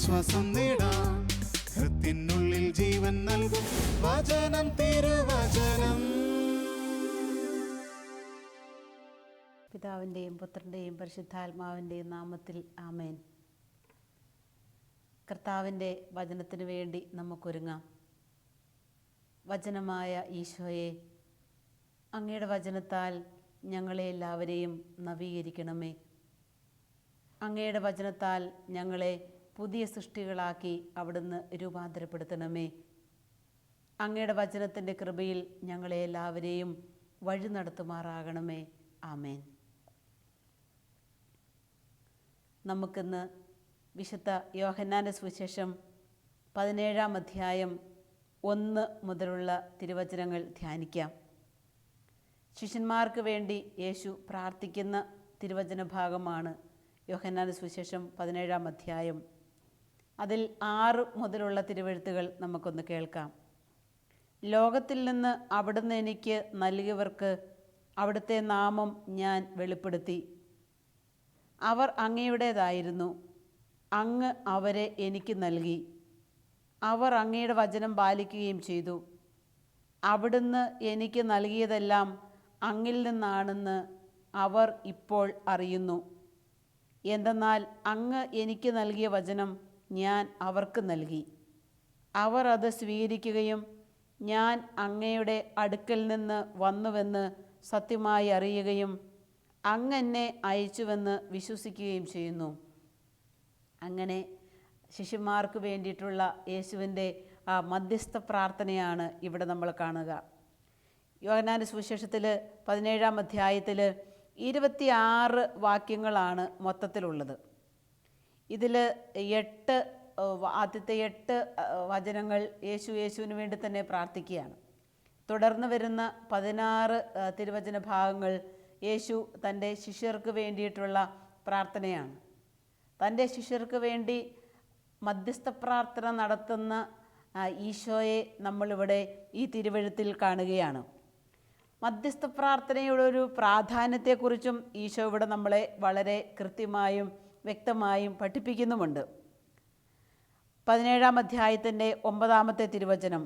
ആശ്വാസം നേടാം. ഹൃത്തിനുള്ളിൽ ജീവൻ നൽകും വചനം, തിരുവചനം. പിതാവിൻ്റെയും പുത്രൻ്റെയും പരിശുദ്ധാത്മാവിൻ്റെയും നാമത്തിൽ ആമേൻ. കർത്താവിൻ്റെ വചനത്തിനു വേണ്ടി നമുക്കൊരുങ്ങാം. വചനമായ ഈശോയെ, അങ്ങയുടെ വചനത്താൽ ഞങ്ങളെ എല്ലാവരെയും നവീകരിക്കണമേ. അങ്ങയുടെ വചനത്താൽ ഞങ്ങളെ പുതിയ സൃഷ്ടികളാക്കി അവിടുന്ന് രൂപാന്തരപ്പെടുത്തണമേ. അങ്ങയുടെ വചനത്തിൻ്റെ കൃപയിൽ ഞങ്ങളെ എല്ലാവരെയും വഴി നടത്തുമാറാകണമേ. ആമേൻ. നമുക്കിന്ന് വിശുദ്ധ യോഹന്നാൻ്റെ സുവിശേഷം 17-ാം അധ്യായം 1 മുതലുള്ള തിരുവചനങ്ങൾ ധ്യാനിക്കാം. ശിഷ്യന്മാർക്ക് വേണ്ടി യേശു പ്രാർത്ഥിക്കുന്ന തിരുവചന ഭാഗമാണ് യോഹന്നാൻ്റെ സുവിശേഷം 17-ാം അധ്യായം. അതിൽ 6 മുതലുള്ള തിരുവെഴുത്തുകൾ നമുക്കൊന്ന് കേൾക്കാം. ലോകത്തിൽ നിന്ന് അവിടുന്ന് എനിക്ക് നൽകിയവർക്ക് അവിടുത്തെ നാമം ഞാൻ വെളിപ്പെടുത്തി. അവർ അങ്ങയുടേതായിരുന്നു. അങ്ങ് അവരെ എനിക്ക് നൽകി. അവർ അങ്ങയുടെ വചനം പാലിക്കുകയും ചെയ്തു. അവിടുന്ന് എനിക്ക് നൽകിയതെല്ലാം അങ്ങിൽ നിന്നാണെന്ന് അവർ ഇപ്പോൾ അറിയുന്നു. എന്തെന്നാൽ അങ്ങ് എനിക്ക് നൽകിയ വചനം ഞാൻ അവർക്ക് നൽകി. അവർ അത് സ്വീകരിക്കുകയും ഞാൻ അങ്ങയുടെ അടുക്കൽ നിന്ന് വന്നുവെന്ന് സത്യമായി അറിയുകയും അങ്ങ് എന്നെ അയച്ചുവെന്ന് വിശ്വസിക്കുകയും ചെയ്യുന്നു. അങ്ങനെ ശിഷ്യന്മാർക്ക് വേണ്ടിയിട്ടുള്ള യേശുവിൻ്റെ മധ്യസ്ഥ പ്രാർത്ഥനയാണ് ഇവിടെ നമ്മൾ കാണുക. യോഹന്നാൻ്റെ സുവിശേഷത്തിൽ 17-ാം അധ്യായത്തിൽ 26 വാക്യങ്ങളാണ് മൊത്തത്തിലുള്ളത്. ഇതിൽ ആദ്യത്തെ 8 വചനങ്ങൾ യേശുവിന് വേണ്ടി തന്നെ പ്രാർത്ഥിക്കുകയാണ്. തുടർന്ന് വരുന്ന 16 തിരുവചന ഭാഗങ്ങൾ യേശു തൻ്റെ ശിഷ്യർക്ക് വേണ്ടിയിട്ടുള്ള പ്രാർത്ഥനയാണ്. തൻ്റെ ശിഷ്യർക്ക് വേണ്ടി മധ്യസ്ഥ പ്രാർത്ഥന നടത്തുന്ന ഈശോയെ നമ്മളിവിടെ ഈ തിരുവെഴുത്തിൽ കാണുകയാണ്. മധ്യസ്ഥ പ്രാർത്ഥനയുടെ ഒരു പ്രാധാന്യത്തെക്കുറിച്ചും ഈശോ ഇവിടെ നമ്മളെ വളരെ കൃത്യമായും വ്യക്തമായും പഠിപ്പിക്കുന്നുമുണ്ട്. 17-ാം അധ്യായത്തിൻ്റെ 9-ാമത്തെ തിരുവചനം,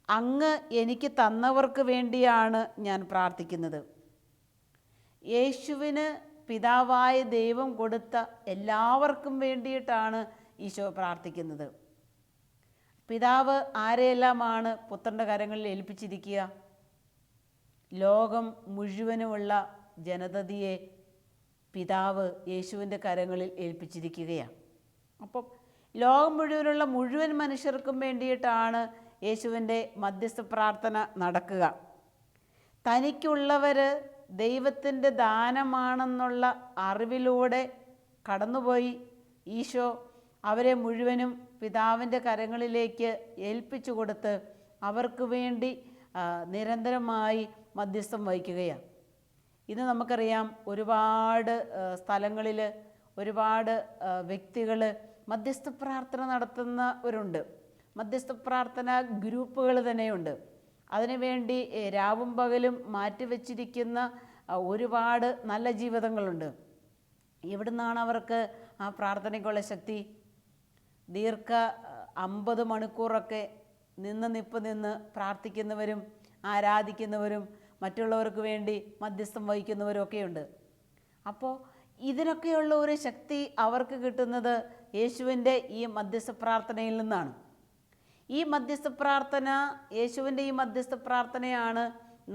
അങ്ങ് എനിക്ക് തന്നവർക്ക് വേണ്ടിയാണ് ഞാൻ പ്രാർത്ഥിക്കുന്നത്. യേശുവിന് പിതാവായ ദൈവം കൊടുത്ത എല്ലാവർക്കും വേണ്ടിയിട്ടാണ് ഈശോ പ്രാർത്ഥിക്കുന്നത്. പിതാവ് ആരെയെല്ലാമാണ് പുത്രൻ്റെ കരങ്ങളിൽ ഏൽപ്പിച്ചിരിക്കുക? ലോകം മുഴുവനുമുള്ള ജനതയെ പിതാവ് യേശുവിൻ്റെ കരങ്ങളിൽ ഏൽപ്പിച്ചിരിക്കുകയാണ്. അപ്പം ലോകം മുഴുവൻ മനുഷ്യർക്കും വേണ്ടിയിട്ടാണ് യേശുവിൻ്റെ മധ്യസ്ഥ പ്രാർത്ഥന നടക്കുക. തനിക്കുള്ളവർ ദൈവത്തിൻ്റെ ദാനമാണെന്നുള്ള അറിവിലൂടെ കടന്നുപോയി ഈശോ അവരെ മുഴുവനും പിതാവിൻ്റെ കരങ്ങളിലേക്ക് ഏൽപ്പിച്ചു കൊടുത്ത് അവർക്ക് വേണ്ടി നിരന്തരമായി മധ്യസ്ഥം വഹിക്കുകയാണ്. ഇന്ന് നമുക്കറിയാം, ഒരുപാട് സ്ഥലങ്ങളിൽ ഒരുപാട് വ്യക്തികൾ മധ്യസ്ഥ പ്രാർത്ഥന നടത്തുന്നവരുണ്ട്. മധ്യസ്ഥ പ്രാർത്ഥന ഗ്രൂപ്പുകൾ തന്നെയുണ്ട്. അതിനുവേണ്ടി രാവും പകലും മാറ്റിവെച്ചിരിക്കുന്ന ഒരുപാട് നല്ല ജീവിതങ്ങളുണ്ട്. എവിടുന്നാണ് അവർക്ക് ആ പ്രാർത്ഥനയ്ക്കുള്ള ശക്തി? 50 മണിക്കൂറൊക്കെ നിന്ന് പ്രാർത്ഥിക്കുന്നവരും ആരാധിക്കുന്നവരും മറ്റുള്ളവർക്ക് വേണ്ടി മധ്യസ്ഥം വഹിക്കുന്നവരും ഒക്കെയുണ്ട്. അപ്പോൾ ഇതിനൊക്കെയുള്ള ഒരു ശക്തി അവർക്ക് കിട്ടുന്നത് യേശുവിൻ്റെ ഈ മധ്യസ്ഥ പ്രാർത്ഥനയിൽ നിന്നാണ്. ഈ മധ്യസ്ഥ പ്രാർത്ഥന, യേശുവിൻ്റെ ഈ മധ്യസ്ഥ പ്രാർത്ഥനയാണ്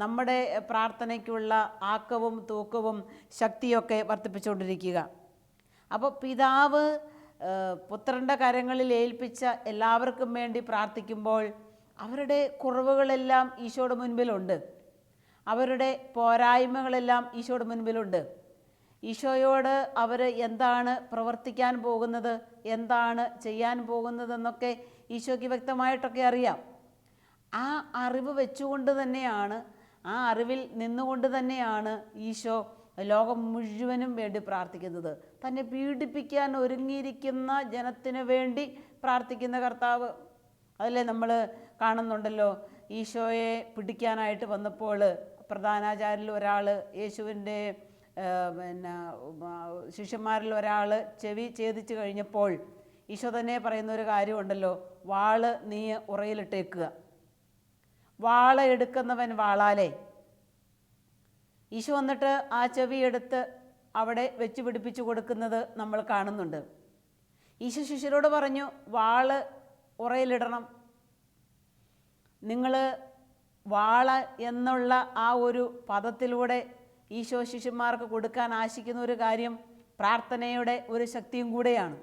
നമ്മുടെ പ്രാർത്ഥനയ്ക്കുള്ള ആക്കവും തൂക്കവും ശക്തിയൊക്കെ വർദ്ധിപ്പിച്ചുകൊണ്ടിരിക്കുക. അപ്പോൾ പിതാവ് പുത്രൻ്റെ കരങ്ങളിൽ ഏൽപ്പിച്ച എല്ലാവർക്കും വേണ്ടി പ്രാർത്ഥിക്കുമ്പോൾ അവരുടെ കുറവുകളെല്ലാം ഈശോയുടെ മുൻപിലുണ്ട്. അവരുടെ പോരായ്മകളെല്ലാം ഈശോയുടെ മുൻപിലുണ്ട്. ഈശോയോട് അവർ എന്താണ് പ്രവർത്തിക്കാൻ പോകുന്നത്, എന്താണ് ചെയ്യാൻ പോകുന്നതെന്നൊക്കെ ഈശോയ്ക്ക് വ്യക്തമായിട്ടൊക്കെ അറിയാം. ആ അറിവ് വെച്ചുകൊണ്ട് തന്നെയാണ്, ആ അറിവിൽ നിന്നുകൊണ്ട് തന്നെയാണ് ഈശോ ലോകം മുഴുവനും വേണ്ടി പ്രാർത്ഥിക്കുന്നത്. തന്നെ പീഡിപ്പിക്കാൻ ഒരുങ്ങിയിരിക്കുന്ന ജനത്തിന് വേണ്ടി പ്രാർത്ഥിക്കുന്ന കർത്താവ്. അതല്ലേ നമ്മൾ കാണുന്നുണ്ടല്ലോ, ഈശോയെ പിടിക്കാനായിട്ട് വന്നപ്പോൾ പ്രധാനാചാര്യരിൽ ഒരാൾ യേശുവിൻ്റെ ശിഷ്യന്മാരിൽ ഒരാൾ ചെവി ഛേദിച്ചു കഴിഞ്ഞപ്പോൾ ഈശോ തന്നെ പറയുന്ന ഒരു കാര്യമുണ്ടല്ലോ, വാള് നീ ഉറയിലിട്ടേക്കുക. വാള എടുക്കുന്നവൻ വാളാലേ. ഈശോ വന്നിട്ട് ആ ചെവി എടുത്ത് അവിടെ വെച്ച് പിടിപ്പിച്ചു കൊടുക്കുന്നത് നമ്മൾ കാണുന്നുണ്ട്. ഈശോ ശിഷ്യരോട് പറഞ്ഞു, വാള് ഉറയിലിടണം. നിങ്ങൾ വാള എന്നുള്ള ആ ഒരു പദത്തിലൂടെ ഈശോ ശിഷ്യന്മാർക്ക് കൊടുക്കാൻ ആശിക്കുന്ന ഒരു കാര്യം പ്രാർത്ഥനയുടെ ഒരു ശക്തിയും കൂടെയാണ്.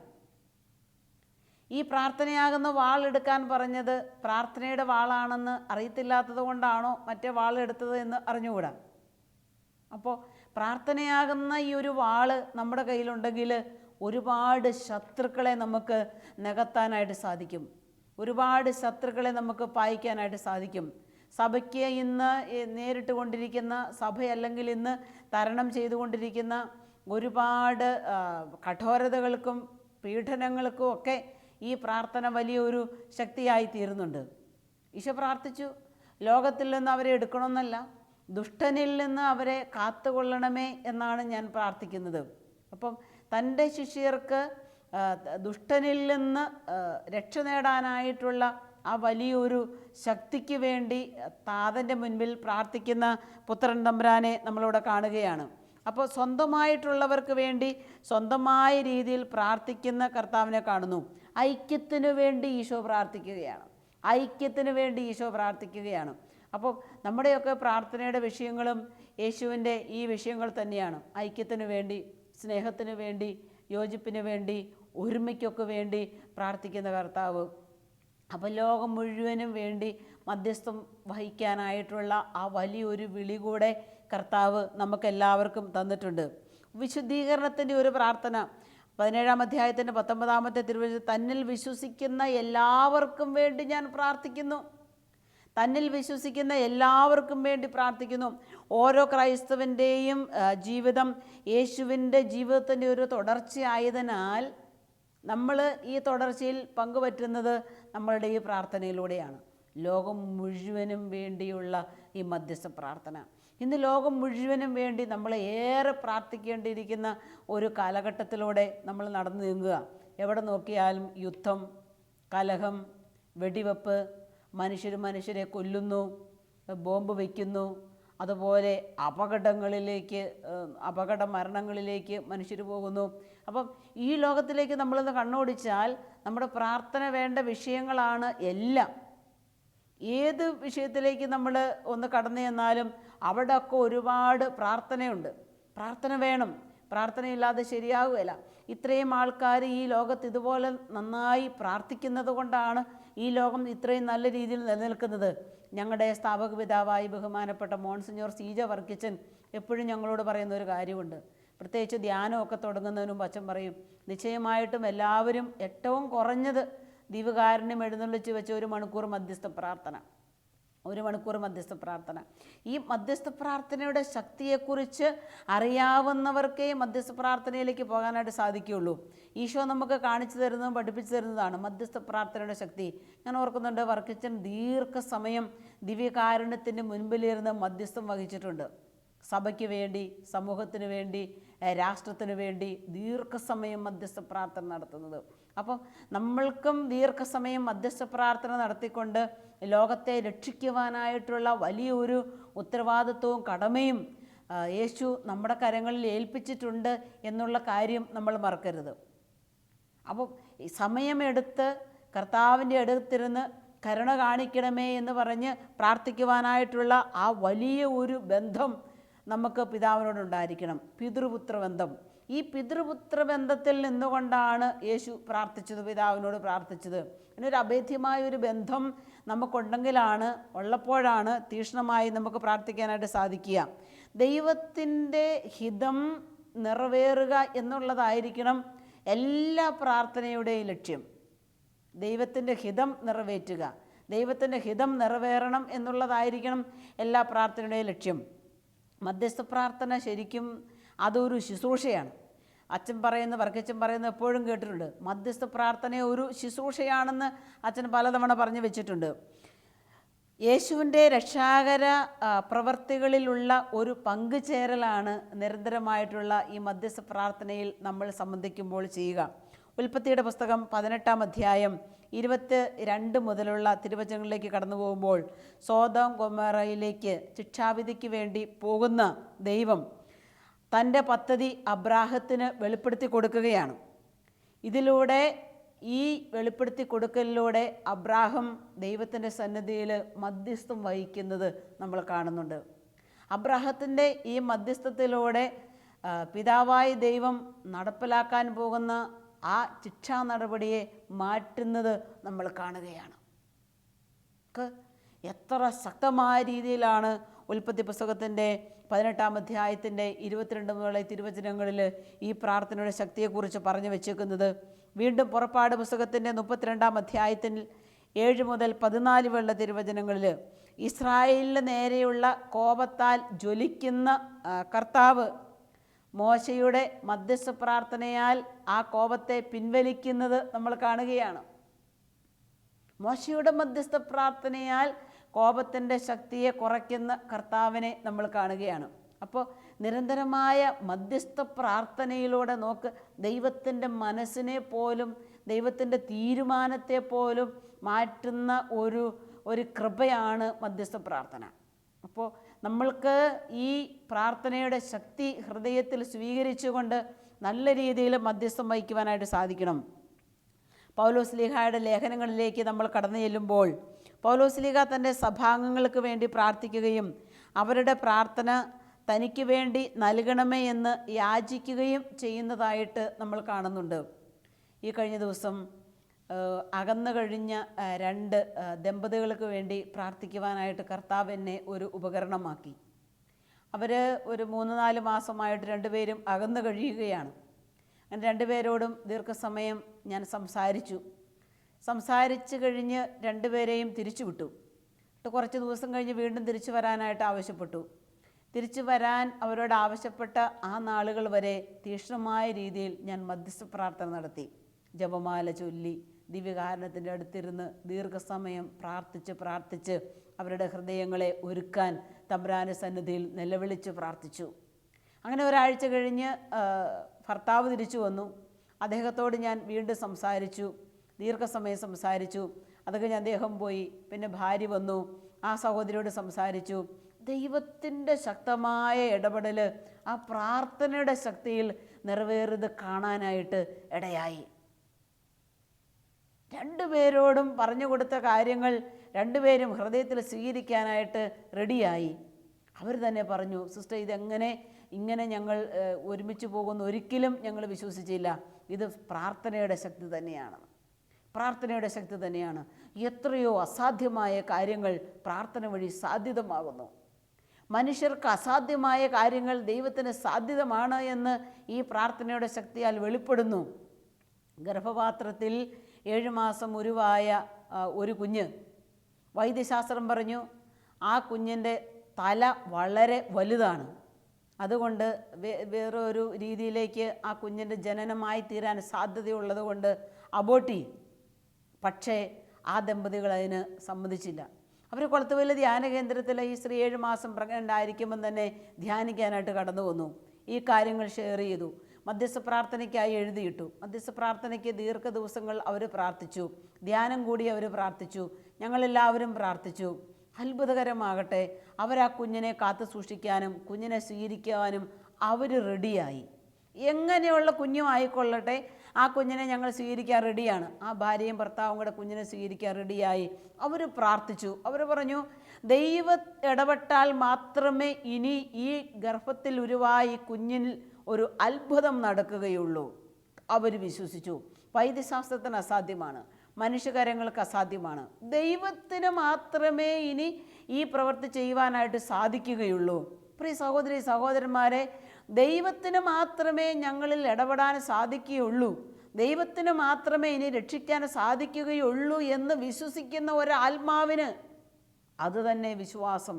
ഈ പ്രാർത്ഥനയാകുന്ന വാളെടുക്കാൻ പറഞ്ഞത് പ്രാർത്ഥനയുടെ വാളാണെന്ന് അറിയത്തില്ലാത്തത് കൊണ്ടാണോ മറ്റേ വാളെടുത്തത് എന്ന് അറിഞ്ഞുകൂടാ. അപ്പോൾ പ്രാർത്ഥനയാകുന്ന ഈ ഒരു വാള് നമ്മുടെ കയ്യിലുണ്ടെങ്കിൽ ഒരുപാട് ശത്രുക്കളെ നമുക്ക് നികത്താനായിട്ട് സാധിക്കും. ഒരുപാട് ശത്രുക്കളെ നമുക്ക് പായിക്കാനായിട്ട് സാധിക്കും. സഭയ്ക്ക് ഇന്ന് നേരിട്ട് കൊണ്ടിരിക്കുന്ന, സഭയല്ലെങ്കിൽ ഇന്ന് തരണം ചെയ്തുകൊണ്ടിരിക്കുന്ന ഒരുപാട് കഠോരതകൾക്കും പീഡനങ്ങൾക്കും ഒക്കെ ഈ പ്രാർത്ഥന വലിയൊരു ശക്തിയായി തീരുന്നുണ്ട്. ഈശോ പ്രാർത്ഥിച്ചു, ലോകത്തിൽ നിന്ന് അവരെ എടുക്കണമെന്നല്ല, ദുഷ്ടനിൽ നിന്ന് അവരെ കാത്തുകൊള്ളണമേ എന്നാണ് ഞാൻ പ്രാർത്ഥിക്കുന്നത്. അപ്പം തൻ്റെ ശിഷ്യർക്ക് ദുഷ്ടനിൽ നിന്ന് രക്ഷ നേടാനായിട്ടുള്ള ആ വലിയൊരു ശക്തിക്ക് വേണ്ടി താതൻ്റെ മുൻപിൽ പ്രാർത്ഥിക്കുന്ന പുത്രൻ തമ്പുരാനെ നമ്മളിവിടെ കാണുകയാണ്. അപ്പോൾ സ്വന്തമായിട്ടുള്ളവർക്ക് വേണ്ടി സ്വന്തമായ രീതിയിൽ പ്രാർത്ഥിക്കുന്ന കർത്താവിനെ കാണുന്നു. ഐക്യത്തിനു വേണ്ടി ഈശോ പ്രാർത്ഥിക്കുകയാണ്. ഐക്യത്തിനു വേണ്ടി ഈശോ പ്രാർത്ഥിക്കുകയാണ്. അപ്പോൾ നമ്മുടെയൊക്കെ പ്രാർത്ഥനയുടെ വിഷയങ്ങളും യേശുവിൻ്റെ ഈ വിഷയങ്ങൾ തന്നെയാണ്. ഐക്യത്തിനു വേണ്ടി, സ്നേഹത്തിനു വേണ്ടി, യോജിപ്പിന് വേണ്ടി, ഒരുമയ്ക്കൊക്കെ വേണ്ടി പ്രാർത്ഥിക്കുന്ന കർത്താവ്. അപ്പോൾ ലോകം മുഴുവനും വേണ്ടി മധ്യസ്ഥം വഹിക്കാനായിട്ടുള്ള ആ വലിയൊരു വിളി കൂടെ കർത്താവ് നമുക്കെല്ലാവർക്കും തന്നിട്ടുണ്ട്. വിശുദ്ധീകരണത്തിൻ്റെ ഒരു പ്രാർത്ഥന 17-ാം അധ്യായത്തിൻ്റെ 19-ാമത്തെ തിരുവചനം, തന്നിൽ വിശ്വസിക്കുന്ന എല്ലാവർക്കും വേണ്ടി ഞാൻ പ്രാർത്ഥിക്കുന്നു. തന്നിൽ വിശ്വസിക്കുന്ന എല്ലാവർക്കും വേണ്ടി പ്രാർത്ഥിക്കുന്നു. ഓരോ ക്രൈസ്തവൻ്റെയും ജീവിതം യേശുവിൻ്റെ ജീവിതത്തിൻ്റെ ഒരു തുടർച്ചയായതിനാൽ നമ്മൾ ഈ തുടർച്ചയിൽ പങ്കുപറ്റുന്നത് നമ്മളുടെ ഈ പ്രാർത്ഥനയിലൂടെയാണ്. ലോകം മുഴുവനും വേണ്ടിയുള്ള ഈ മധ്യസ്ഥ പ്രാർത്ഥന ഇന്ന് ലോകം മുഴുവനും വേണ്ടി നമ്മൾ ഏറെ പ്രാർത്ഥിക്കേണ്ടിയിരിക്കുന്ന ഒരു കാലഘട്ടത്തിലൂടെ നമ്മൾ നടന്നു നീങ്ങുക. എവിടെ നോക്കിയാലും യുദ്ധം, കലഹം, വെടിവെപ്പ്, മനുഷ്യരെ കൊല്ലുന്നു, ബോംബ് വയ്ക്കുന്നു, അതുപോലെ അപകട മരണങ്ങളിലേക്ക് മനുഷ്യർ പോകുന്നു. അപ്പം ഈ ലോകത്തിലേക്ക് നമ്മളൊന്ന് കണ്ണോടിച്ചാൽ നമ്മുടെ പ്രാർത്ഥന വേണ്ട വിഷയങ്ങളാണ് എല്ലാം. ഏത് വിഷയത്തിലേക്ക് നമ്മൾ ഒന്ന് കടന്നു ചെന്നാലും അവിടെയൊക്കെ ഒരുപാട് പ്രാർത്ഥനയുണ്ട്. പ്രാർത്ഥന വേണം, പ്രാർത്ഥനയില്ലാതെ ശരിയാവുകയില്ല. ഇത്രയും ആൾക്കാർ ഈ ലോകത്ത് ഇതുപോലെ നന്നായി പ്രാർത്ഥിക്കുന്നത് കൊണ്ടാണ് ഈ ലോകം ഇത്രയും നല്ല രീതിയിൽ നിലനിൽക്കുന്നത്. ഞങ്ങളുടെ സ്ഥാപക പിതാവായി ബഹുമാനപ്പെട്ട മോൺസിഞ്ഞോർ സീജ വർക്കിച്ചൻ എപ്പോഴും ഞങ്ങളോട് പറയുന്ന ഒരു കാര്യമുണ്ട്. പ്രത്യേകിച്ച് ധ്യാനമൊക്കെ തുടങ്ങുന്നതിന് മുമ്പ് അച്ഛൻ പറയും, നിശ്ചയമായിട്ടും എല്ലാവരും ഏറ്റവും കുറഞ്ഞത് ദിവ്യകാരുണ്യം എഴുന്നള്ളിച്ച് വെച്ച 1 മണിക്കൂർ മധ്യസ്ഥ പ്രാർത്ഥന, 1 മണിക്കൂർ മധ്യസ്ഥ പ്രാർത്ഥന. ഈ മധ്യസ്ഥ പ്രാർത്ഥനയുടെ ശക്തിയെക്കുറിച്ച് അറിയാവുന്നവർക്കേ മധ്യസ്ഥ പ്രാർത്ഥനയിലേക്ക് പോകാനായിട്ട് സാധിക്കുകയുള്ളൂ. ഈശോ നമുക്ക് കാണിച്ചു തരുന്നതും പഠിപ്പിച്ചു തരുന്നതാണ് മധ്യസ്ഥ പ്രാർത്ഥനയുടെ ശക്തി. ഞാൻ ഓർക്കുന്നുണ്ട്, വർക്കിച്ചൻ ദീർഘസമയം ദിവ്യകാരുണ്യത്തിൻ്റെ മുൻപിലിരുന്ന് മധ്യസ്ഥം വഹിച്ചിട്ടുണ്ട്. സഭയ്ക്ക് വേണ്ടി, സമൂഹത്തിന് വേണ്ടി, രാഷ്ട്രത്തിന് വേണ്ടി ദീർഘസമയം മധ്യസ്ഥ പ്രാർത്ഥന നടത്തുന്നത്. അപ്പം നമ്മൾക്കും ദീർഘസമയം മധ്യസ്ഥ പ്രാർത്ഥന നടത്തിക്കൊണ്ട് ലോകത്തെ രക്ഷിക്കുവാനായിട്ടുള്ള വലിയൊരു ഉത്തരവാദിത്വവും കടമയും യേശു നമ്മുടെ കരങ്ങളിൽ ഏൽപ്പിച്ചിട്ടുണ്ട് എന്നുള്ള കാര്യം നമ്മൾ മറക്കരുത്. അപ്പം സമയമെടുത്ത് കർത്താവിൻ്റെ അടുത്തിരുന്ന് കരുണ കാണിക്കണമേ എന്ന് പറഞ്ഞ് പ്രാർത്ഥിക്കുവാനായിട്ടുള്ള ആ വലിയ ഒരു ബന്ധം നമുക്ക് പിതാവിനോടുണ്ടായിരിക്കണം. പിതൃപുത്ര ബന്ധം. ഈ പിതൃപുത്ര ബന്ധത്തിൽ നിന്നുകൊണ്ടാണ് യേശു പ്രാർത്ഥിച്ചത്, പിതാവിനോട് പ്രാർത്ഥിച്ചത്. ഇതിനൊരു അഭേദ്യമായൊരു ബന്ധം നമുക്കുണ്ടെങ്കിലാണ്, ഉള്ളപ്പോഴാണ് തീക്ഷ്ണമായി നമുക്ക് പ്രാർത്ഥിക്കാനായിട്ട് സാധിക്കുക. ദൈവത്തിൻ്റെ ഹിതം നിറവേറുക എന്നുള്ളതായിരിക്കണം എല്ലാ പ്രാർത്ഥനയുടെയും ലക്ഷ്യം. ദൈവത്തിൻ്റെ ഹിതം നിറവേറ്റുക, ദൈവത്തിൻ്റെ ഹിതം നിറവേറണം എന്നുള്ളതായിരിക്കണം എല്ലാ പ്രാർത്ഥനയുടെയും ലക്ഷ്യം. മധ്യസ്ഥ പ്രാർത്ഥന ശരിക്കും അതൊരു ശുശ്രൂഷയാണ്. വർക്കച്ചൻ പറയുന്ന എപ്പോഴും കേട്ടിട്ടുണ്ട്, മധ്യസ്ഥ പ്രാർത്ഥന ഒരു ശുശ്രൂഷയാണെന്ന് അച്ഛൻ പലതവണ പറഞ്ഞു വെച്ചിട്ടുണ്ട്. യേശുവിൻ്റെ രക്ഷാകര പ്രവർത്തികളിലുള്ള ഒരു പങ്കുചേരലാണ് നിരന്തരമായിട്ടുള്ള ഈ മധ്യസ്ഥ പ്രാർത്ഥനയിൽ നമ്മൾ സംബന്ധിക്കുമ്പോൾ ചെയ്യുക. ഉൽപ്പത്തിയുടെ പുസ്തകം 18-ാം അധ്യായം 22 മുതലുള്ള തിരുവചനങ്ങളിലേക്ക് കടന്നു പോകുമ്പോൾ സോദോം ഗൊമോറയിലേക്ക് ശിക്ഷാവിധിക്ക് വേണ്ടി പോകുന്ന ദൈവം തൻ്റെ പദ്ധതി അബ്രാഹത്തിന് വെളിപ്പെടുത്തി കൊടുക്കുകയാണ്. ഇതിലൂടെ ഈ വെളിപ്പെടുത്തി കൊടുക്കലിലൂടെ അബ്രാഹം ദൈവത്തിൻ്റെ സന്നിധിയിൽ മധ്യസ്ഥം വഹിക്കുന്നത് നമ്മൾ കാണുന്നുണ്ട്. അബ്രാഹത്തിൻ്റെ ഈ മധ്യസ്ഥത്തിലൂടെ പിതാവായ ദൈവം നടപ്പിലാക്കാൻ പോകുന്ന ആ ശിക്ഷാ നടപടിയെ മാറ്റുന്നത് നമ്മൾ കാണുകയാണ്. എത്ര ശക്തമായ രീതിയിലാണ് ഉൽപ്പത്തി പുസ്തകത്തിൻ്റെ 18-ാം അധ്യായത്തിൻ്റെ 22 മുതലുള്ള തിരുവചനങ്ങളിൽ ഈ പ്രാർത്ഥനയുടെ ശക്തിയെക്കുറിച്ച് പറഞ്ഞു വെച്ചേക്കുന്നത്. വീണ്ടും പുറപ്പാട് പുസ്തകത്തിൻ്റെ 32-ാം അധ്യായത്തിൽ 7 മുതൽ 14 വരെയുള്ള തിരുവചനങ്ങളിൽ ഇസ്രായേലിന് നേരെയുള്ള കോപത്താൽ ജ്വലിക്കുന്ന കർത്താവ് മോശയുടെ മധ്യസ്ഥ പ്രാർത്ഥനയാൽ ആ കോപത്തെ പിൻവലിക്കുന്നത് നമ്മൾ കാണുകയാണ്. മോശയുടെ മധ്യസ്ഥ പ്രാർത്ഥനയാൽ കോപത്തിൻ്റെ ശക്തിയെ കുറയ്ക്കുന്ന കർത്താവിനെ നമ്മൾ കാണുകയാണ്. അപ്പോൾ നിരന്തരമായ മധ്യസ്ഥ പ്രാർത്ഥനയിലൂടെ നോക്ക്, ദൈവത്തിൻ്റെ മനസ്സിനെ പോലും ദൈവത്തിൻ്റെ തീരുമാനത്തെ പോലും മാറ്റുന്ന ഒരു കൃപയാണ് മധ്യസ്ഥ പ്രാർത്ഥന. അപ്പോൾ നമ്മൾക്ക് ഈ പ്രാർത്ഥനയുടെ ശക്തി ഹൃദയത്തിൽ സ്വീകരിച്ചുകൊണ്ട് നല്ല രീതിയിൽ മധ്യസ്ഥം വഹിക്കുവാനായിട്ട് സാധിക്കണം. പൗലോസ്ലീഹായുടെ ലേഖനങ്ങളിലേക്ക് നമ്മൾ കടന്നു ചെല്ലുമ്പോൾ പൗലോസ്ലീഹ തൻ്റെ സഭാംഗങ്ങൾക്ക് വേണ്ടി പ്രാർത്ഥിക്കുകയും അവരുടെ പ്രാർത്ഥന തനിക്ക് വേണ്ടി നൽകണമേ എന്ന് യാചിക്കുകയും ചെയ്യുന്നതായിട്ട് നമ്മൾ കാണുന്നുണ്ട്. ഈ കഴിഞ്ഞ ദിവസം അകന്നു കഴിഞ്ഞ 2 ദമ്പതികൾക്ക് വേണ്ടി പ്രാർത്ഥിക്കുവാനായിട്ട് കർത്താവ് എന്നെ ഒരു ഉപകരണമാക്കി. അവർ ഒരു 3-4 മാസമായിട്ട് 2 പേരും അകന്നു കഴിയുകയാണ്. അങ്ങനെ 2 പേരോടും ദീർഘസമയം ഞാൻ സംസാരിച്ചു കഴിഞ്ഞ് 2 പേരെയും തിരിച്ചു വിട്ടു. കുറച്ച് ദിവസം കഴിഞ്ഞ് വീണ്ടും തിരിച്ചു വരാനായിട്ട് ആവശ്യപ്പെട്ടു. തിരിച്ചു വരാൻ അവരോട് ആവശ്യപ്പെട്ട ആ നാളുകൾ വരെ തീക്ഷ്ണമായ രീതിയിൽ ഞാൻ മധ്യസ്ഥ പ്രാർത്ഥന നടത്തി. ജപമാല ചൊല്ലി ദിവ്യകാരുണ്യത്തിൻ്റെ അടുത്തിരുന്ന് ദീർഘസമയം പ്രാർത്ഥിച്ച് അവരുടെ ഹൃദയങ്ങളെ ഒരുക്കാൻ തമ്പുരാന്റെ സന്നിധിയിൽ നിലവിളിച്ച് പ്രാർത്ഥിച്ചു. അങ്ങനെ ഒരാഴ്ച കഴിഞ്ഞ് ഭർത്താവ് തിരിച്ചു വന്നു. അദ്ദേഹത്തോട് ഞാൻ വീണ്ടും ദീർഘസമയം സംസാരിച്ചു. അത് കഴിഞ്ഞ് അദ്ദേഹം പോയി. പിന്നെ ഭാര്യ വന്നു. ആ സഹോദരിയോട് സംസാരിച്ചു. ദൈവത്തിൻ്റെ ശക്തമായ ഇടപെടൽ ആ പ്രാർത്ഥനയുടെ ശക്തിയിൽ നിറവേറിയത് കാണാനായിട്ട് ഇടയായി. 2 പേരോടും പറഞ്ഞു കൊടുത്ത കാര്യങ്ങൾ 2 പേരും ഹൃദയത്തിൽ സ്വീകരിക്കാനായിട്ട് റെഡിയായി. അവർ തന്നെ പറഞ്ഞു, സിസ്റ്റർ ഇങ്ങനെ ഞങ്ങൾ ഒരുമിച്ച് പോകുന്ന ഒരിക്കലും ഞങ്ങൾ വിശ്വസിച്ചില്ല. ഇത് പ്രാർത്ഥനയുടെ ശക്തി തന്നെയാണ്. എത്രയോ അസാധ്യമായ കാര്യങ്ങൾ പ്രാർത്ഥന വഴി സാധ്യതമാകുന്നു. മനുഷ്യർക്ക് അസാധ്യമായ കാര്യങ്ങൾ ദൈവത്തിന് സാധ്യതമാണ് എന്ന് ഈ പ്രാർത്ഥനയുടെ ശക്തിയാൽ വെളിപ്പെടുന്നു. ഗർഭപാത്രത്തിൽ 7 മാസം ഉരുവായ ഒരു കുഞ്ഞ്, വൈദ്യശാസ്ത്രം പറഞ്ഞു ആ കുഞ്ഞിൻ്റെ തല വളരെ വലുതാണ്. അതുകൊണ്ട് വേറെ ഒരു രീതിയിലേക്ക് ആ കുഞ്ഞിൻ്റെ ജനനമായി തീരാൻ സാധ്യതയുള്ളത് കൊണ്ട് അബോർട്ട് ചെയ്യും. പക്ഷേ ആ ദമ്പതികൾ അതിന് സമ്മതിച്ചില്ല. അവർ കൊളത്തുവെല്ല് ധ്യാന കേന്ദ്രത്തിൽ ഈ സ്ത്രീ 7 മാസം പ്രഗ്നൻ്റ് ആയിരിക്കുമ്പം തന്നെ ധ്യാനിക്കാനായിട്ട് കടന്നു വന്നു. ഈ കാര്യങ്ങൾ ഷെയർ ചെയ്തു. മധ്യസ്ഥ പ്രാർത്ഥനയ്ക്കായി എഴുതിയിട്ടു. മധ്യസ്ഥ പ്രാർത്ഥനയ്ക്ക് ദിവസങ്ങൾ അവർ പ്രാർത്ഥിച്ചു. ധ്യാനം കൂടി അവർ പ്രാർത്ഥിച്ചു. ഞങ്ങളെല്ലാവരും പ്രാർത്ഥിച്ചു. അത്ഭുതകരമാകട്ടെ, അവർ ആ കുഞ്ഞിനെ കാത്തു സൂക്ഷിക്കാനും കുഞ്ഞിനെ സ്വീകരിക്കാനും അവർ റെഡിയായി. എങ്ങനെയുള്ള കുഞ്ഞും ആയിക്കൊള്ളട്ടെ, ആ കുഞ്ഞിനെ ഞങ്ങൾ സ്വീകരിക്കാൻ റെഡിയാണ്. ആ ഭാര്യയും ഭർത്താവും കൂടെ കുഞ്ഞിനെ സ്വീകരിക്കാൻ റെഡിയായി. അവർ പ്രാർത്ഥിച്ചു. അവർ പറഞ്ഞു, ദൈവം ഇടപെട്ടാൽ മാത്രമേ ഇനി ഈ ഗർഭത്തിൽ ഉരുവായി കുഞ്ഞിൽ ഒരു അത്ഭുതം നടക്കുകയുള്ളൂ. അവർ വിശ്വസിച്ചു. വൈദ്യശാസ്ത്രത്തിന് അസാധ്യമാണ്, മനുഷ്യകാര്യങ്ങൾക്ക് അസാധ്യമാണ്. ദൈവത്തിന് മാത്രമേ ഇനി ഈ പ്രവൃത്തി ചെയ്യുവാനായിട്ട് സാധിക്കുകയുള്ളൂ. പ്രിയ സഹോദരി സഹോദരന്മാരെ, ദൈവത്തിന് മാത്രമേ ഞങ്ങളിൽ ഇടപെടാൻ സാധിക്കുകയുള്ളൂ, ദൈവത്തിന് മാത്രമേ ഇനി രക്ഷിക്കാൻ സാധിക്കുകയുള്ളൂ എന്ന് വിശ്വസിക്കുന്ന ഒരാത്മാവിന് അത് തന്നെ വിശ്വാസം,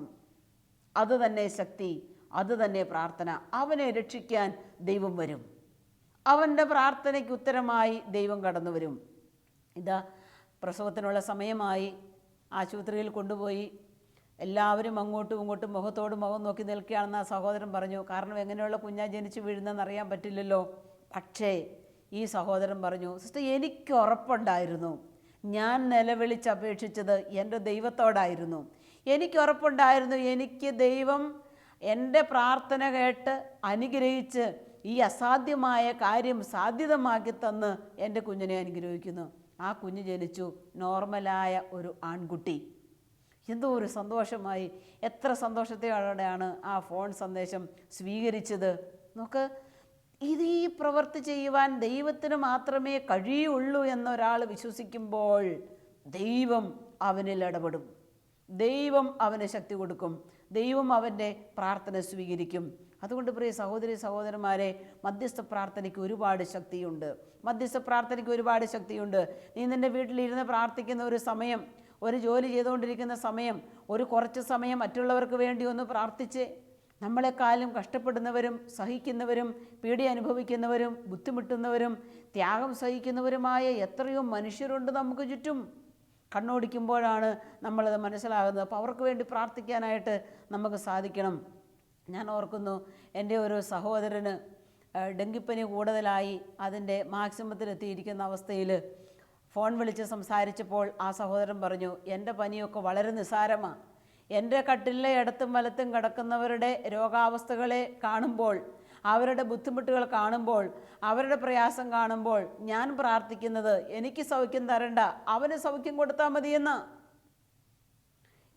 അത് തന്നെ ശക്തി, അത് തന്നെ പ്രാർത്ഥന. അവനെ രക്ഷിക്കാൻ ദൈവം വരും. അവൻ്റെ പ്രാർത്ഥനയ്ക്ക് ഉത്തരമായി ദൈവം കടന്നു വരും. ഇതാ പ്രസവത്തിനുള്ള സമയമായി. ആശുപത്രിയിൽ കൊണ്ടുപോയി. എല്ലാവരും അങ്ങോട്ടും ഇങ്ങോട്ടും മുഖത്തോട് മുഖം നോക്കി നിൽക്കുകയാണെന്ന് ആ സഹോദരൻ പറഞ്ഞു. കാരണം എങ്ങനെയുള്ള കുഞ്ഞാ ജനിച്ചു വീഴുന്നതെന്ന് അറിയാൻ പറ്റില്ലല്ലോ. പക്ഷേ ഈ സഹോദരൻ പറഞ്ഞു, സിസ്റ്റർ എനിക്ക് ഉറപ്പുണ്ടായിരുന്നു, ഞാൻ നിലവിളിച്ചപേക്ഷിച്ചത് എൻ്റെ ദൈവത്തോടായിരുന്നു. എനിക്ക് ഉറപ്പുണ്ടായിരുന്നു, എനിക്ക് ദൈവം എൻ്റെ പ്രാർത്ഥന കേട്ട് അനുഗ്രഹിച്ച് ഈ അസാധ്യമായ കാര്യം സാധ്യതമാക്കി തന്ന് എൻ്റെ കുഞ്ഞിനെ അനുഗ്രഹിക്കുന്നു. ആ കുഞ്ഞ് ജനിച്ചു, നോർമലായ ഒരു ആൺകുട്ടി. എന്തോ ഒരു സന്തോഷമായി. എത്ര സന്തോഷത്തോടെയാണ് ആ ഫോൺ സന്ദേശം സ്വീകരിച്ചത്. നോക്ക്, ഇത് ഈ പ്രവൃത്തി ചെയ്യുവാൻ ദൈവത്തിന് മാത്രമേ കഴിയുള്ളൂ എന്നൊരാൾ വിശ്വസിക്കുമ്പോൾ ദൈവം അവനിൽ ഇടപെടും, ദൈവം അവന് ശക്തി കൊടുക്കും, ദൈവം അവൻ്റെ പ്രാർത്ഥന സ്വീകരിക്കും. അതുകൊണ്ട് പ്രിയ സഹോദരി സഹോദരന്മാരെ, മധ്യസ്ഥ പ്രാർത്ഥനയ്ക്ക് ഒരുപാട് ശക്തിയുണ്ട്. മധ്യസ്ഥ പ്രാർത്ഥനയ്ക്ക് ഒരുപാട് ശക്തിയുണ്ട്. നീ നിൻ്റെ വീട്ടിലിരുന്ന് പ്രാർത്ഥിക്കുന്ന ഒരു സമയം, ഒരു ജോലി ചെയ്തുകൊണ്ടിരിക്കുന്ന സമയം, ഒരു കുറച്ച് സമയം മറ്റുള്ളവർക്ക് വേണ്ടി ഒന്ന് പ്രാർത്ഥിച്ച്. നമ്മളെക്കാളും കഷ്ടപ്പെടുന്നവരും സഹിക്കുന്നവരും പീഡ അനുഭവിക്കുന്നവരും ബുദ്ധിമുട്ടുന്നവരും ത്യാഗം സഹിക്കുന്നവരുമായ എത്രയോ മനുഷ്യരുണ്ട് നമുക്ക് ചുറ്റും. കണ്ണോടിക്കുമ്പോഴാണ് നമ്മളത് മനസ്സിലാകുന്നത്. അപ്പോൾ അവർക്ക് വേണ്ടി പ്രാർത്ഥിക്കാനായിട്ട് നമുക്ക് സാധിക്കണം. ഞാൻ ഓർക്കുന്നു, എൻ്റെ ഒരു സഹോദരന് ഡെങ്കിപ്പനി കൂടുതലായി അതിൻ്റെ മാക്സിമത്തിലെത്തിയിരിക്കുന്ന അവസ്ഥയിൽ ഫോൺ വിളിച്ച് സംസാരിച്ചപ്പോൾ ആ സഹോദരൻ പറഞ്ഞു, എൻ്റെ പനിയൊക്കെ വളരെ നിസ്സാരമാണ്. എൻ്റെ കട്ടിലെ ഇടത്തും വലത്തും കിടക്കുന്നവരുടെ രോഗാവസ്ഥകളെ കാണുമ്പോൾ, അവരുടെ ബുദ്ധിമുട്ടുകൾ കാണുമ്പോൾ, അവരുടെ പ്രയാസം കാണുമ്പോൾ ഞാൻ പ്രാർത്ഥിക്കുന്നത് എനിക്ക് സൗഖ്യം തരണ്ട, അവന് സൗഖ്യം കൊടുത്താൽ മതിയെന്ന്.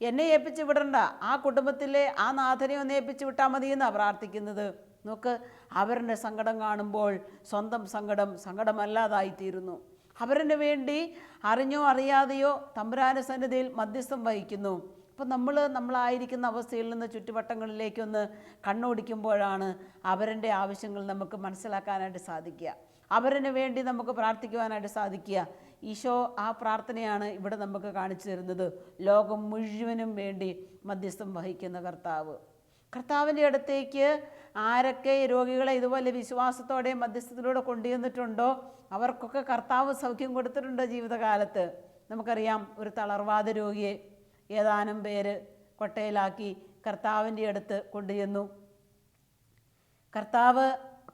എന്നെ ഏൽപ്പിച്ച് വിടണ്ട, ആ കുടുംബത്തിലെ ആ നാഥനെ ഒന്ന് ഏൽപ്പിച്ച് വിട്ടാൽ മതിയെന്നാണ് പ്രാർത്ഥിക്കുന്നത്. നോക്ക്, അവരുടെ സങ്കടം കാണുമ്പോൾ സ്വന്തം സങ്കടമല്ലാതായിത്തീരുന്നു. അവരിന് വേണ്ടി അറിഞ്ഞോ അറിയാതെയോ തമ്പുരാന്റെ സന്നിധിയിൽ മധ്യസ്ഥം വഹിക്കുന്നു. അപ്പം നമ്മളായിരിക്കുന്ന അവസ്ഥയിൽ നിന്ന് ചുറ്റുവട്ടങ്ങളിലേക്കൊന്ന് കണ്ണോടിക്കുമ്പോഴാണ് അവരുടെ ആവശ്യങ്ങൾ നമുക്ക് മനസ്സിലാക്കാനായിട്ട് സാധിക്കുക, അവരിന് വേണ്ടി നമുക്ക് പ്രാർത്ഥിക്കുവാനായിട്ട് സാധിക്കുക. ഈശോ ആ പ്രാർത്ഥനയാണ് ഇവിടെ നമുക്ക് കാണിച്ചു തരുന്നത്. ലോകം മുഴുവനും വേണ്ടി മധ്യസ്ഥം വഹിക്കുന്ന കർത്താവിൻ്റെ അടുത്തേക്ക് ആരൊക്കെ രോഗികളെ ഇതുപോലെ വിശ്വാസത്തോടെ മധ്യസ്ഥത്തിലൂടെ കൊണ്ടുവന്നിട്ടുണ്ടോ അവർക്കൊക്കെ കർത്താവ് സൗഖ്യം കൊടുത്തിട്ടുണ്ട് ജീവിതകാലത്ത്. നമുക്കറിയാം, ഒരു തളർവാദ രോഗിയെ ഏതാനും പേര് കൊട്ടയിലാക്കി കർത്താവിൻ്റെ അടുത്ത് കൊണ്ടുചെന്നു. കർത്താവ്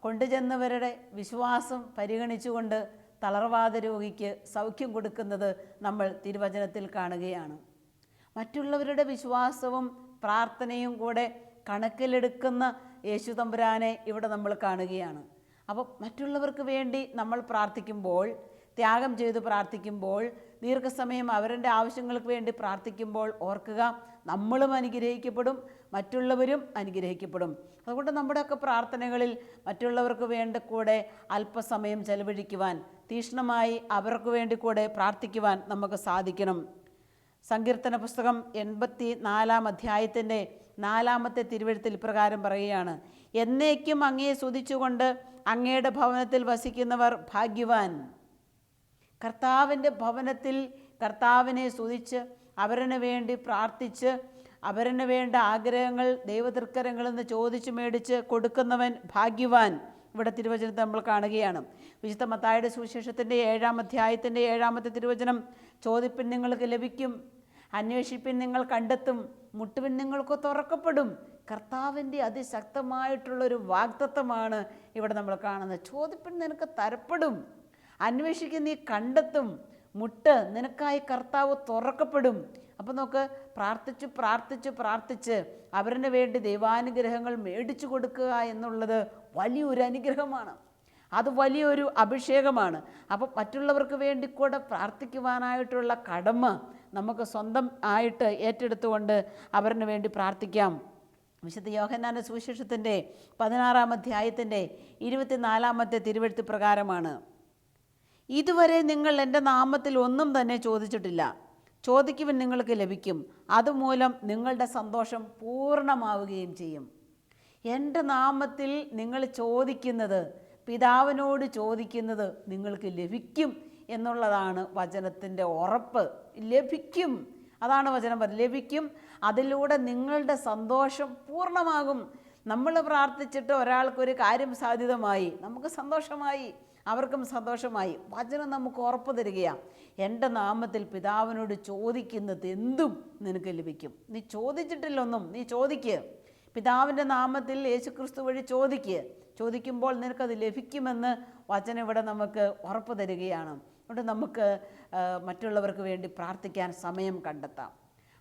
കൊണ്ടുചെന്നവരുടെ വിശ്വാസം പരിഗണിച്ചുകൊണ്ട് തളർവാദ രോഗിക്ക് സൗഖ്യം കൊടുക്കുന്നത് നമ്മൾ തിരുവചനത്തിൽ കാണുകയാണ്. മറ്റുള്ളവരുടെ വിശ്വാസവും പ്രാർത്ഥനയും കൂടെ കണക്കിലെടുക്കുന്ന യേശു തമ്പുരാനെ ഇവിടെ നമ്മൾ കാണുകയാണ്. അപ്പോൾ മറ്റുള്ളവർക്ക് വേണ്ടി നമ്മൾ പ്രാർത്ഥിക്കുമ്പോൾ, ത്യാഗം ചെയ്ത് പ്രാർത്ഥിക്കുമ്പോൾ, ദീർഘസമയം അവരുടെ ആവശ്യങ്ങൾക്ക് വേണ്ടി പ്രാർത്ഥിക്കുമ്പോൾ ഓർക്കുക, നമ്മളും അനുഗ്രഹിക്കപ്പെടും, മറ്റുള്ളവരും അനുഗ്രഹിക്കപ്പെടും. അതുകൊണ്ട് നമ്മുടെയൊക്കെ പ്രാർത്ഥനകളിൽ മറ്റുള്ളവർക്ക് വേണ്ടി കൂടെ അല്പസമയം ചെലവഴിക്കുവാൻ, തീക്ഷ്ണമായി അവർക്ക് വേണ്ടി കൂടെ പ്രാർത്ഥിക്കുവാൻ നമുക്ക് സാധിക്കണം. സങ്കീർത്തന പുസ്തകം 84-ാം അധ്യായത്തിൻ്റെ 4-ാമത്തെ തിരുവെഴുത്തിൽ ഇപ്രകാരം പറയുകയാണ്, എന്നേക്കും അങ്ങയെ സ്തുതിച്ചുകൊണ്ട് അങ്ങയുടെ ഭവനത്തിൽ വസിക്കുന്നവർ ഭാഗ്യവാൻ. കർത്താവിൻ്റെ ഭവനത്തിൽ കർത്താവിനെ സ്തുതിച്ച് അവരിന് വേണ്ടി പ്രാർത്ഥിച്ച് അവരിന് വേണ്ട ആഗ്രഹങ്ങൾ ദൈവതൃക്കരങ്ങളിൽ നിന്ന് ചോദിച്ചു മേടിച്ച് കൊടുക്കുന്നവൻ ഭാഗ്യവാൻ. ഇവിടെ തിരുവചനത്തെ നമ്മൾ കാണുകയാണ്. വിശുദ്ധ മത്തായിയുടെ സുവിശേഷത്തിൻ്റെ 7-ാം അധ്യായത്തിൻ്റെ 7-ാമത്തെ തിരുവചനം, ചോദിപ്പിൻ നിങ്ങൾക്ക് ലഭിക്കും, അന്വേഷിപ്പിൻ നിങ്ങൾ കണ്ടെത്തും, മുട്ടുവിൻ നിങ്ങൾക്ക് തുറക്കപ്പെടും. കർത്താവിൻ്റെ അതിശക്തമായിട്ടുള്ളൊരു വാഗ്ദത്തമാണ് ഇവിടെ നമ്മൾ കാണുന്നത്. ചോദിപ്പിൻ നിനക്ക് തരപ്പെടും, അന്വേഷിക്കും നീ കണ്ടെത്തും, മുട്ട് നിനക്കായി കർത്താവ് തുറക്കപ്പെടും. അപ്പം നോക്ക്, പ്രാർത്ഥിച്ച് പ്രാർത്ഥിച്ച് പ്രാർത്ഥിച്ച് അവരിന് വേണ്ടി ദൈവാനുഗ്രഹങ്ങൾ മേടിച്ചു കൊടുക്കുക എന്നുള്ളത് വലിയൊരു അനുഗ്രഹമാണ്, അത് വലിയൊരു അഭിഷേകമാണ്. അപ്പം മറ്റുള്ളവർക്ക് വേണ്ടി കൂടെ പ്രാർത്ഥിക്കുവാനായിട്ടുള്ള കടമ നമുക്ക് സ്വന്തം ആയിട്ട് ഏറ്റെടുത്തുകൊണ്ട് അവരിന് വേണ്ടി പ്രാർത്ഥിക്കാം. വിശുദ്ധ യോഹന്നാന്റെ സുവിശേഷത്തിൻ്റെ 16-ാം അധ്യായത്തിൻ്റെ 24-ാമത്തെ തിരുവെഴുത്ത് പ്രകാരമാണ്, ഇതുവരെ നിങ്ങൾ എൻ്റെ നാമത്തിൽ ഒന്നും തന്നെ ചോദിച്ചിട്ടില്ല, ചോദിക്കുവാൻ നിങ്ങൾക്ക് ലഭിക്കും, അതുമൂലം നിങ്ങളുടെ സന്തോഷം പൂർണ്ണമാവുകയും ചെയ്യും. എൻ്റെ നാമത്തിൽ നിങ്ങൾ ചോദിക്കുന്നത്, പിതാവിനോട് ചോദിക്കുന്നത് നിങ്ങൾക്ക് ലഭിക്കും എന്നുള്ളതാണ് വചനത്തിൻ്റെ ഉറപ്പ്. ലഭിക്കും, അതാണ് വചനം പറയുന്നത്, ലഭിക്കും. അതിലൂടെ നിങ്ങളുടെ സന്തോഷം പൂർണ്ണമാകും. നമ്മൾ പ്രാർത്ഥിച്ചിട്ട് ഒരാൾക്കൊരു കാര്യം സാധ്യതമായി, നമുക്ക് സന്തോഷമായി, അവർക്കും സന്തോഷമായി. വചനം നമുക്ക് ഉറപ്പ് തരികയാണ്, എൻ്റെ നാമത്തിൽ പിതാവിനോട് ചോദിക്കുന്നത് എന്തും നിനക്ക് ലഭിക്കും. നീ ചോദിച്ചിട്ടില്ലൊന്നും, നീ ചോദിക്കുക, പിതാവിൻ്റെ നാമത്തിൽ യേശുക്രിസ്തു വഴി ചോദിക്കുക. ചോദിക്കുമ്പോൾ നിനക്കത് ലഭിക്കുമെന്ന് വചനം ഇവിടെ നമുക്ക് ഉറപ്പ് തരികയാണ്. അതുകൊണ്ട് നമുക്ക് മറ്റുള്ളവർക്ക് വേണ്ടി പ്രാർത്ഥിക്കാൻ സമയം കണ്ടെത്താം.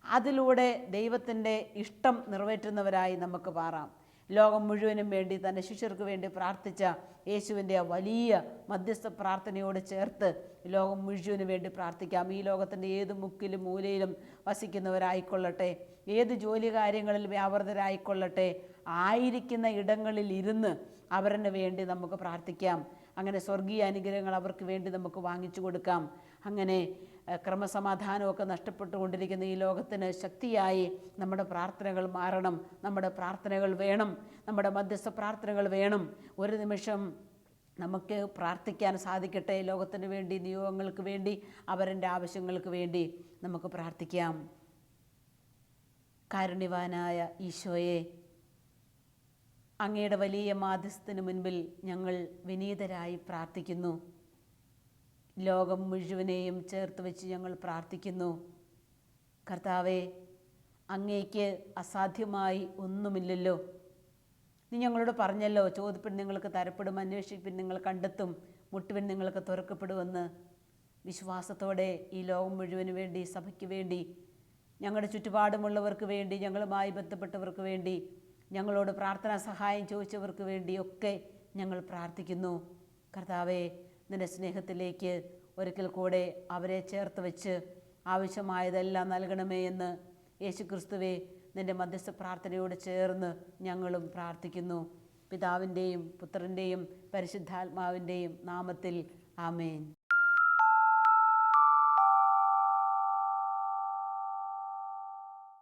അതിലൂടെ ദൈവത്തിൻ്റെ ഇഷ്ടം നിറവേറ്റുന്നവരായി നമുക്ക് മാറാം. ലോകം മുഴുവനും വേണ്ടി തൻ്റെ ശിഷ്യർക്ക് വേണ്ടി പ്രാർത്ഥിച്ച യേശുവിൻ്റെ ആ വലിയ മധ്യസ്ഥ പ്രാർത്ഥനയോട് ചേർത്ത് ലോകം മുഴുവന് വേണ്ടി പ്രാർത്ഥിക്കാം. ഈ ലോകത്തിൻ്റെ ഏത് മുക്കിലും മൂലയിലും വസിക്കുന്നവരായിക്കൊള്ളട്ടെ, ഏത് ജോലി കാര്യങ്ങളിൽ വ്യാപൃതരായിക്കൊള്ളട്ടെ, ആയിരിക്കുന്ന ഇടങ്ങളിൽ ഇരുന്ന് അവരിന് വേണ്ടി നമുക്ക് പ്രാർത്ഥിക്കാം. അങ്ങനെ സ്വർഗീയ അനുഗ്രഹങ്ങൾ അവർക്ക് വേണ്ടി നമുക്ക് വാങ്ങിച്ചു കൊടുക്കാം. അങ്ങനെ ക്രമസമാധാനമൊക്കെ നഷ്ടപ്പെട്ടുകൊണ്ടിരിക്കുന്ന ഈ ലോകത്തിന് ശക്തിയായി നമ്മുടെ പ്രാർത്ഥനകൾ മാറണം. നമ്മുടെ പ്രാർത്ഥനകൾ വേണം, നമ്മുടെ മധ്യസ്ഥ പ്രാർത്ഥനകൾ വേണം. ഒരു നിമിഷം നമുക്ക് പ്രാർത്ഥിക്കാൻ സാധിക്കട്ടെ. ലോകത്തിന് വേണ്ടി, നിയോഗങ്ങൾക്ക് വേണ്ടി, അവരുടെ ആവശ്യങ്ങൾക്ക് വേണ്ടി നമുക്ക് പ്രാർത്ഥിക്കാം. കാരുണ്യവാനായ ഈശോയെ, അങ്ങയുടെ വലിയ മാധ്യസ്ഥത്തിന് മുൻപിൽ ഞങ്ങൾ വിനീതരായി പ്രാർത്ഥിക്കുന്നു. ലോകം മുഴുവനെയും ചേർത്ത് വെച്ച് ഞങ്ങൾ പ്രാർത്ഥിക്കുന്നു. കർത്താവേ, അങ്ങേക്ക് അസാധ്യമായി ഒന്നുമില്ലല്ലോ. നീ ഞങ്ങളോട് പറഞ്ഞല്ലോ, ചോദിപ്പിൻ നിങ്ങൾക്ക് തരപ്പെടും, അന്വേഷിപ്പിൻ നിങ്ങൾ കണ്ടെത്തും, മുട്ടുവിൻ നിങ്ങൾക്ക് തുറക്കപ്പെടുമെന്ന്. വിശ്വാസത്തോടെ ഈ ലോകം മുഴുവന് വേണ്ടി, സഭയ്ക്ക് വേണ്ടി, ഞങ്ങളുടെ ചുറ്റുപാടുമുള്ളവർക്ക് വേണ്ടി, ഞങ്ങളുമായി ബന്ധപ്പെട്ടവർക്ക് വേണ്ടി, ഞങ്ങളോട് പ്രാർത്ഥനാ സഹായം ചോദിച്ചവർക്ക് വേണ്ടിയൊക്കെ ഞങ്ങൾ പ്രാർത്ഥിക്കുന്നു. കർത്താവേ, നിൻ്റെ സ്നേഹത്തിലേക്ക് ഒരിക്കൽ കൂടെ അവരെ ചേർത്ത് വെച്ച് ആവശ്യമായതെല്ലാം നൽകണമേ എന്ന് യേശുക്രിസ്തുവേ, നിൻ്റെ മധ്യസ്ഥ പ്രാർത്ഥനയോട് ചേർന്ന് ഞങ്ങളും പ്രാർത്ഥിക്കുന്നു. പിതാവിൻ്റെയും പുത്രൻ്റെയും പരിശുദ്ധാത്മാവിൻ്റെയും നാമത്തിൽ ആമേൻ.